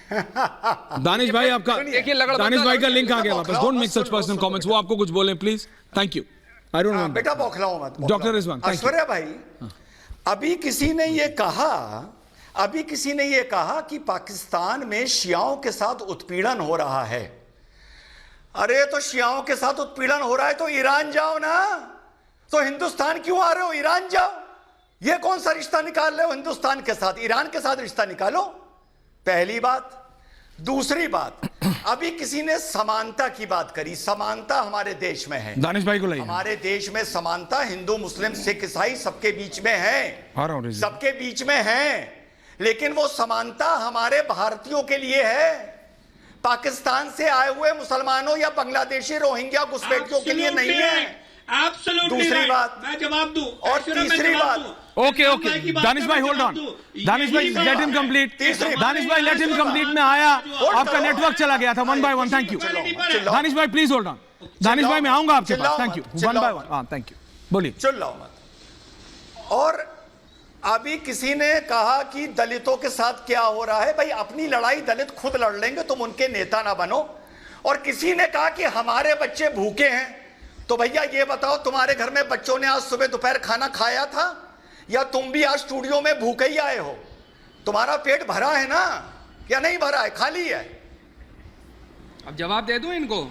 दानिश भाई आपका, देखिए दानिश भाई का लिंक आ गया वापस। Don't make such personal comments. वो आपको कुछ बोले please. Thank you. I don't want. बेटा बौखलाओ मत। डॉक्टर रिजवान, ऐश्वर्या भाई, अभी किसी ने ये कहा कि पाकिस्तान में शियाओं के साथ उत्पीड़न हो रहा है। अरे तो शियाओं के साथ उत्पीड़न हो रहा है तो ईरान जाओ ना, तो हिंदुस्तान क्यों आ रहे हो? ईरान जाओ। ये कौन सा रिश्ता निकाल रहे हो हिंदुस्तान के साथ? ईरान के साथ रिश्ता निकालो, पहली बात। दूसरी बात, अभी किसी ने समानता की बात करी। समानता हमारे देश में है। दानिश भाई को लाइए। हमारे देश में समानता हिंदू मुस्लिम सिख ईसाई सबके बीच में है, सबके बीच में है। लेकिन वो समानता हमारे भारतीयों के लिए है, पाकिस्तान से आए हुए मुसलमानों या बांग्लादेशी रोहिंग्या घुसपैठियों के लिए नहीं है। दूसरी बात, मैं जवाब दूं। और तीसरी बात, ओके ओके दानिश भाई होल्ड ऑन। दानिश भाई लेट हिम कंप्लीट। दानिश भाई लेट हिम कंप्लीट। में आया, आपका नेटवर्क चला गया था। One by one. Thank you Danish भाई, प्लीज होल्ड ऑन। दानिश भाई मैं आऊंगा आपके पास। Thank you. One by one. हाँ थैंक यू, बोलिए। चिल्लाओ मत। और अभी किसी ने कहा कि दलितों के साथ क्या हो रहा है। भाई अपनी लड़ाई दलित खुद लड़ लेंगे, तुम उनके नेता ना बनो। और किसी ने कहा कि हमारे बच्चे भूखे हैं। तो भैया ये बताओ, तुम्हारे घर में बच्चों ने आज सुबह दोपहर खाना खाया था, या तुम भी आज स्टूडियो में भूखे ही आए हो? तुम्हारा पेट भरा है ना, या नहीं भरा है, खाली है? अब जवाब दे दूं इनको।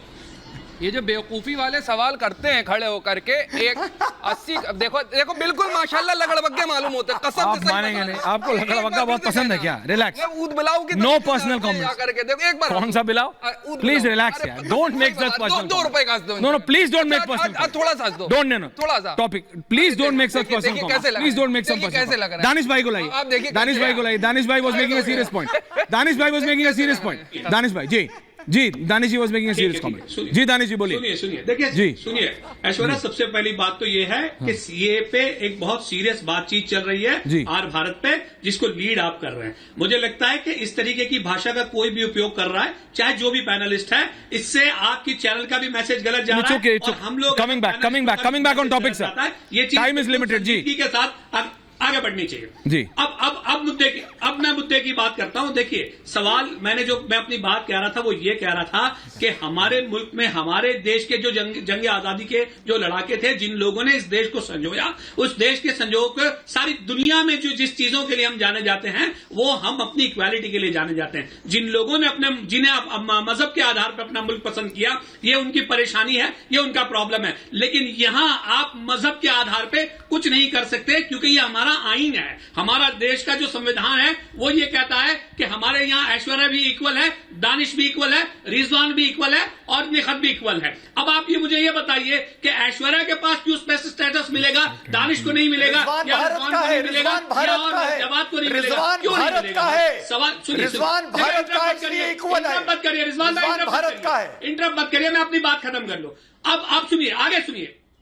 ये जो बेवकूफी वाले सवाल करते हैं खड़े होकर के, एक 80 देखो देखो बिल्कुल माशाल्लाह लगड़बग्गे मालूम होते हैं। कसम आप मानेंगे नहीं। आपको लगड़बग्गा बहुत पसंद है क्या? रिलैक्स। ऊद बिलाऊ की नो पर्सनल कमेंट्स। देखो एक बार कौन सा बिलाऊ? प्लीज रिलैक्स यार। Don't make such personal. 2 रुपए का दो। No no please don't make personal. थोड़ा सा दो। डोंट नो थोड़ा सा topic. Please don't make such personal comments. Please don't make such personal. कैसे लग रहा है? दानिश भाई को लाइए। आप देखिए दानिश भाई को लाइए। दानिश भाई was making a serious point. Danish भाई was making a serious point. Danish भाई ji ji, Danish ji was making a serious comment. जी दानिश जी बोलिए। सुनिए देखिए जी, सुनिए ऐश्वर्या, सबसे पहली बात तो ये है कि सीए पे एक बहुत सीरियस बातचीत चल रही है आर भारत पे, जिसको लीड आप कर रहे हैं। मुझे लगता है कि इस तरीके की भाषा का कोई भी उपयोग कर रहा है, चाहे जो भी पैनलिस्ट है, इससे आपकी चैनल का भी मैसेज गलत जा रहा है। और हम लोग coming back on topic sir, ये टाइम इज लिमिटेड जी के साथ आगे बढ़नी चाहिए जी। अब मैं मुद्दे की बात करता हूं। देखिए सवाल मैं अपनी बात कह रहा था, वो ये कह रहा था कि हमारे मुल्क में, हमारे देश के जो जंग आजादी के जो लड़ाके थे, जिन लोगों ने इस देश को संजोया, उस देश के संजोग सारी दुनिया में जिस चीजों के लिए हम जाने जाते हैं, वो हम अपनी इक्वालिटी के लिए जाने जाते हैं। जिन लोगों ने जिन्हें मजहब के आधार पर अपना मुल्क पसंद किया, ये उनकी परेशानी है, ये उनका प्रॉब्लम है। लेकिन यहां आप मजहब के आधार पर कुछ नहीं कर सकते, क्योंकि ये हमारा आईन है। हमारा देश का जो संविधान है वो ये कहता है कि हमारे यहाँ ऐश्वर्या भी इक्वल है, दानिश भी इक्वल है, रिजवान भी इक्वल है और निखत भी इक्वल है। अब आप ये मुझे ये बताइए कि ऐश्वर्या के पास क्यों स्पेशल स्टेटस मिलेगा, दानिश को नहीं मिलेगा, या रिजवान को नहीं मिलेगा, या और जवाब को नहीं मिलेगा? क्यों नहीं मिलेगा? सवाल सुनिए। रिजवान भारत का है, इसलिए इक्वल है। मत करिए रिजवान भारत का है, इंटरप्ट मत करिए, मैं अपनी बात खत्म कर लूं। अब आप सुनिए,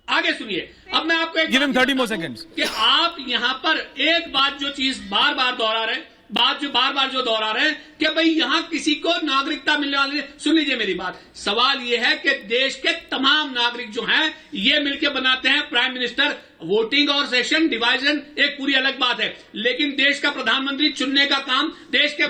आगे सुनिए। अब मैं आपको गिव हिम 30 more seconds कि आप यहां पर एक बात जो चीज बार बार दोहरा रहे हैं कि भाई यहां किसी को नागरिकता मिलने वाली है। सुन लीजिए मेरी बात। सवाल यह है कि देश के तमाम नागरिक जो हैं, ये मिलकर बनाते हैं प्राइम मिनिस्टर। वोटिंग और सेशन डिवाइजन एक पूरी अलग बात है, लेकिन देश का प्रधानमंत्री चुनने का काम देश के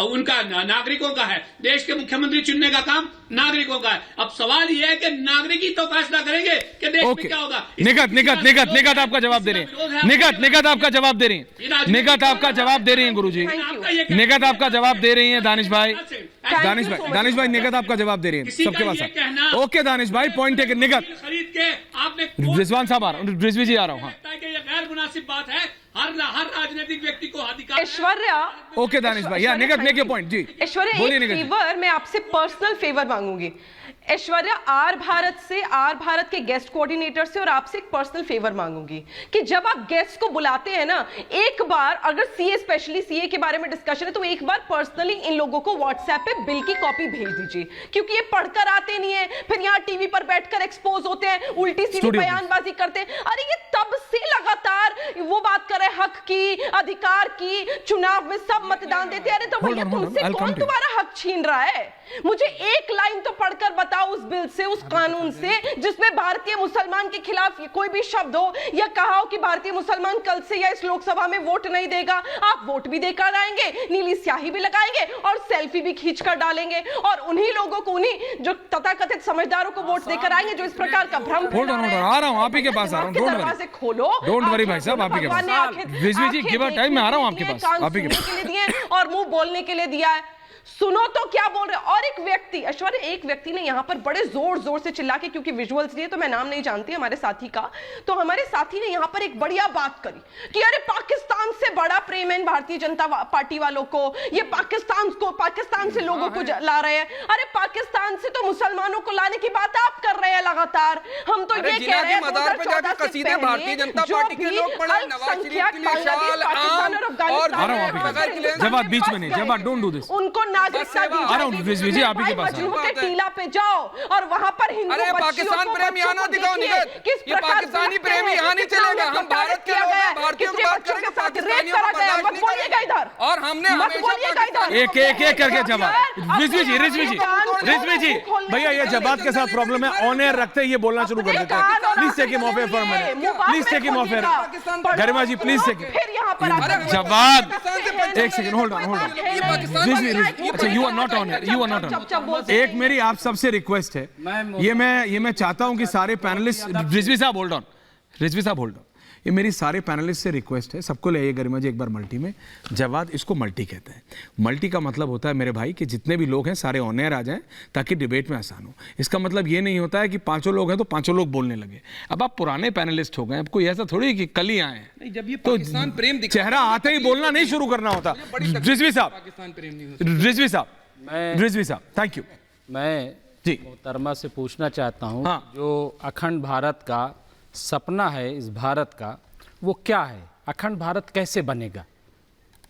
उनका नागरिकों का है, देश के मुख्यमंत्री चुनने का काम नागरिकों का है। अब सवाल यह है कि नागरिक ही तो फैसला करेंगे कि देश में क्या होगा। निगत आपका जवाब दे रहे हैं। निगत आपका जवाब दे रही हैं। निगत आपका जवाब दे रही हैं गुरुजी। निगत आपका जवाब दे रही हैं दानिश भाई। दानिश भाई निगत आपका जवाब दे रही हैं सबके पास। ओके दानिश भाई, पॉइंट टेकन। निगत खरीद के आपने रिजवान साहब आ रहा हूँ, रिजवी जी आ रहा हूँ। ये गैर मुनासिब बात है। हर राजनीतिक व्यक्ति को अधिकार। ऐश्वर्या, ओके दानिश भाई, या Nighat make your point ji. Aishwarya, एक फेवर मैं आपसे पर्सनल फेवर मांगूंगी। ऐश्वर्या, आर भारत के गेस्ट कोऑर्डिनेटर से और आपसे एक पर्सनल फेवर मांगूंगी कि जब आप गेस्ट को बुलाते हैं ना, एक बार अगर सीए, स्पेशली सीए के बारे में डिस्कशन है, तो एक बार पर्सनली इन लोगों को व्हाट्सएप पे बिल की कॉपी भेज दीजिए, क्योंकि ये पढ़कर आते नहीं है, फिर यहाँ टीवी पर बैठकर एक्सपोज होते हैं, उल्टी सीधी बयानबाजी करते हैं। अरे ये तब से लगातार वो बात कर रहे हैं हक की, अधिकार की, चुनाव में सब मतदान देते हैं। अरे तो भैया तुमसे कौन तुम्हारा हक छीन रहा है? मुझे एक लाइन तो पढ़कर बता आता उस बिल से, उस कानून से जिसमें भारतीय मुसलमान के खिलाफ कोई भी शब्द हो या कहा हो कि भारतीय मुसलमान कल से या इस लोकसभा में वोट नहीं देगा, आप वोट भी देकर आएंगे, नीली स्याही भी लगाएंगे और सेल्फी भी खींचकर डालेंगे और उन्हीं लोगों को, उन्हीं जो तथाकथित समझदारों को वोट देकर आएंगे जो इस प्रकार का भ्रम फैला रहे हैं। आ रहा हूं, आप ही के पास आ रहा हूं, दरवाजे खोलो, डोंट वरी भाई साहब, आप ही के पास। रिजवी जी गिव अ टाइम, मैं आ रहा हूं आपके पास, आप ही के पास के लिए दिए और मुंह बोलने के लिए दिया है। सुनो तो क्या बोल रहे। और एक व्यक्ति, ऐश्वर्या, एक व्यक्ति ने यहां पर बड़े जोर जोर से चिल्ला के, क्योंकि विजुअल्स लिए तो मैं नाम नहीं जानती हमारे साथी का, तो हमारे साथी ने यहां पर एक बढ़िया बात करी कि अरे पाकिस्तान से बड़ा प्रेम है भारतीय जनता पार्टी वालों को, ये पाकिस्तान से लोगों को ला रहे हैं। अरे पाकिस्तान से तो मुसलमानों को लाने की बात आप कर रहे हैं लगातार। हम तो ये कह रहे हैं मदार पे जाके कसीदे भारतीय जनता पार्टी के लोग पढ़े, नवाज शरीफ के लिए शाल, आम और जवाब बीच में नहीं, जवाब डोंट डू दिस। उनको नागरिकता दी जाएगी। रिजवी जी आप ही के पास मजनू के टीला पे जाओ और वहां पर हिंदू अरे पाकिस्तान प्रेम यहाँ ना दिखाओ निगत, ये पाकिस्तानी प्रेम यहाँ नहीं चलेगा। हम भारत के लोग हैं, भारतीयों की बात करेंगे, पाकिस्तानियों को बर्दाश्त नहीं करेंगे। और हमने हमेशा एक एक करके जवाब। रिजवी जी भैया ये जवाब के साथ प्रॉब्लम है, ऑन एयर रखते ये बोलना शुरू कर देते हैं। Please take him off air for a minute, please take him off air. Garima ji please take जवाब। एक सेकंड, होल्ड ऑन। अच्छा you are not on air, you are not on. एक मेरी आप सबसे रिक्वेस्ट है, ये मैं चाहता हूं कि सारे पैनलिस्ट, रिजवी साहब होल्ड ऑन, रिजवी साहब होल्ड ऑन, ये मेरी सारे पैनलिस्ट से रिक्वेस्ट है, सबको ले आइए गरिमा जी एक बार मल्टी में। जवाब इसको मल्टी कहते हैं। मल्टी का मतलब होता है मेरे भाई कि जितने भी लोग हैं सारे ऑन एयर आ जाएं ताकि डिबेट में आसान हो। इसका मतलब ये नहीं होता है कि पांचों लोग हैं तो पांचों लोग बोलने लगे। अब आप पुराने पैनलिस्ट हो गए, अब कोई ऐसा थोड़ी कि कल ही आए हैं, जब ये तो पाकिस्तान प्रेम चेहरा आते ही बोलना नहीं शुरू करना होता। रिजवी साहब, पाकिस्तान प्रेम नहीं हो। रिजवी साहब, रिजवी साहब थैंक यू। मैं जी मोहतरमा से पूछना चाहता हूँ, हाँ। जो अखंड भारत का सपना है इस भारत का, वो क्या है? अखंड भारत कैसे बनेगा?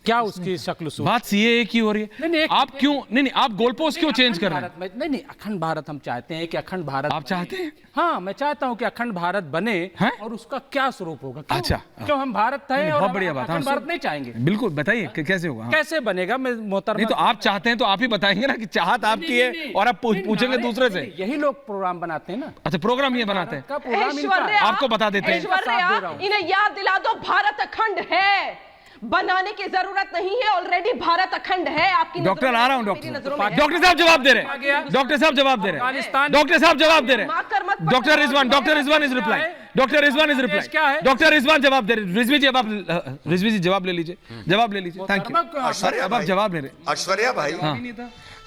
क्या उसकी शक्ल सूरत? बात सीएए की हो रही है। नहीं, आप क्यों नहीं आप गोल पोस्ट क्यों चेंज कर रहे हैं? नहीं, अखंड भारत हम चाहते हैं कि अखंड भारत आप चाहते हैं? हाँ, मैं चाहता हूँ कि अखंड भारत बने हैं? और उसका क्या स्वरूप होगा। अच्छा, क्यों हम भारत है और बहुत बढ़िया बात। अखंड भारत नहीं चाहेंगे? बिल्कुल बताइए कैसे होगा। कैसे बनेगा? मैं मोहतरमा, नहीं तो आप चाहते हैं तो आप ही बताएंगे ना कि चाहत आपकी है और आप पूछेंगे दूसरे से। यही लोग प्रोग्राम बनाते हैं ना। अच्छा प्रोग्राम ये बनाते हैं, का प्रोग्राम इनका है। आपको बता देते हैं। ऐश्वर्या, इन्हें याद दिला दो भारत अखंड है, बनाने की जरूरत नहीं है, ऑलरेडी भारत अखंड है। आपकी डॉक्टर आ रहा हूं, डॉक्टर साहब जवाब दे रहे हैं, डॉक्टर साहब जवाब दे रहे हैं, डॉक्टर साहब जवाब दे रहे हैं। Doctor Rizwan is reply, doctor Rizwan is reply, doctor Rizwan जवाब दे रहे। रिजवी जी जवाब ले लीजिए, जवाब ले लीजिए। Thank you. अब आप जवाब ले रहे। ऐश्वर्या भाई,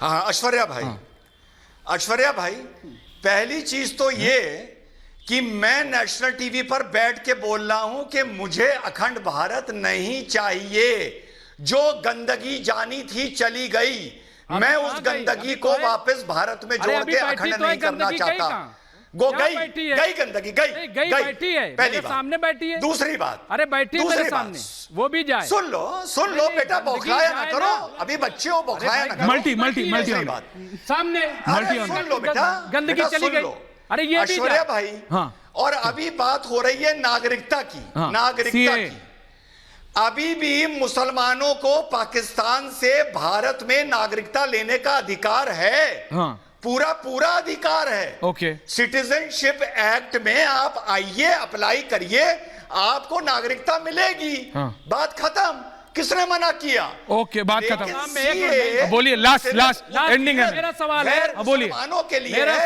हाँ ऐश्वर्या भाई, पहली चीज तो ये कि मैं नेशनल टीवी पर बैठ के बोल रहा हूं कि मुझे अखंड भारत नहीं चाहिए। जो गंदगी जानी थी चली गई, मैं उस गंदगी को वापस भारत में जोड़ के अखंड नहीं करना चाहता। गई गंदगी, गई बैठी है पहली बात। सामने बैठी है। दूसरी बात, अरे बैठी है मेरे सामने, वो भी जाए। सुन लो बेटा, बौखलाया ना करो, अभी बच्चे हो, बौखलाया ना करो। मल्टी बात सामने सुन लो बेटा, गंदगी चली गई। अरे ये भी ऐश्वर्या भाई, हाँ। और अभी बात हो रही है नागरिकता की, हाँ। नागरिकता की। अभी भी मुसलमानों को पाकिस्तान से भारत में नागरिकता लेने का अधिकार है। हाँ। पूरा अधिकार है। ओके। सिटीजनशिप एक्ट में आप आइए, अप्लाई करिए, आपको नागरिकता मिलेगी। हाँ। बात खत्म। किसने मना किया? ओके, बात खत्म। लेकिन बोलिए, लास्ट एंडिंग है मेरा सवाल है, बोलिए। मुसलमानों के लिए मेरा है,